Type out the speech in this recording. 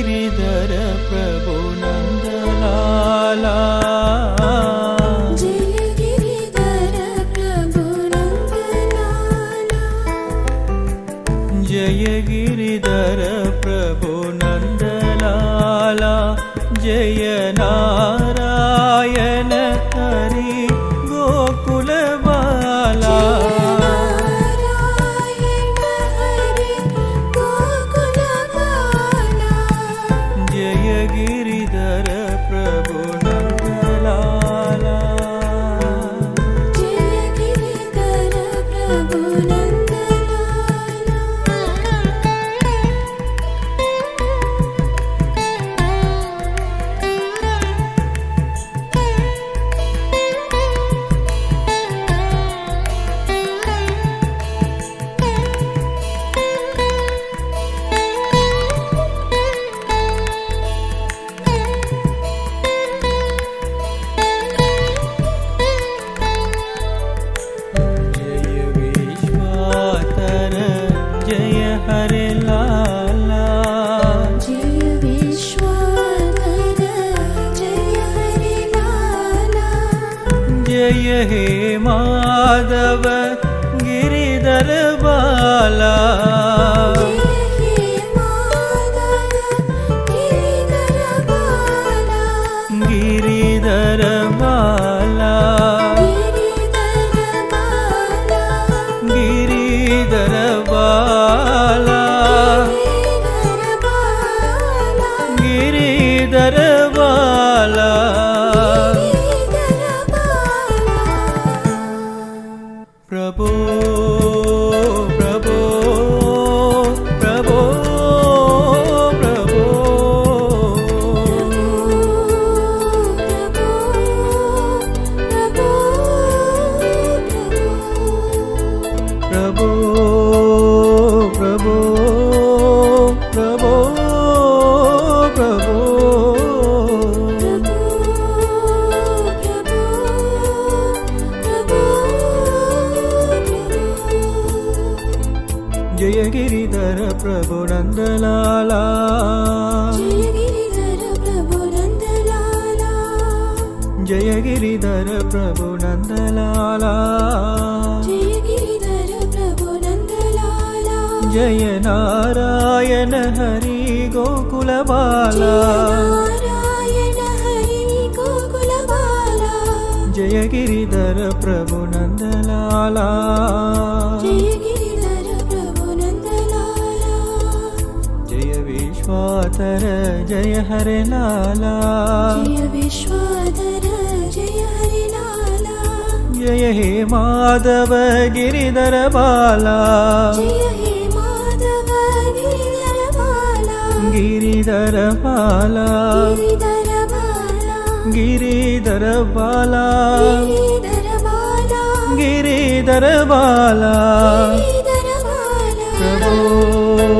गिरिधर प्रभु नंदलाला जय गिरिधर प्रभु नंदलाला जय गिरिधर प्रभु नंदलाला जय नारायण हरि गोकुल बाला जय गिरिधर प्रभु नंदलाला जय गिरिधर प्रभु जय हरे लाला जय विश्वाधर जय हरे लाला जय हे माधव गिरिधर बाला जय हे माधव गिरिधर बाला गिरिधर बाला गिरिधर बाला गिरिधर बाला प्रभो प्रभो प्रभो प्रभो प्रभो प्रभो प्रभो प्रभो जय गिरिधर प्रभु नंदलाला जय गिरिधर प्रभु नंदलाला जय गिरिधर प्रभु नंदलाला जय गिरिधर प्रभु नंदलाला जय नारायण हरि गोकुल बाला नारायण हरि गोकुल बाला जय गिरिधर प्रभु नंदलाला जय गिरिधर प्रभु नंदलाला जय विश्वाधर जय हरे लाला जय विश्वाधर जय हरे लाला जय हे माधव गिरिधर बाला जय हे माधव गिरिधर बाला गिरिधर बाला गिरिधर बाला गिरिधर बाला गिरिधर बाला गिरिधर बाला गिरिधर बाला प्रभो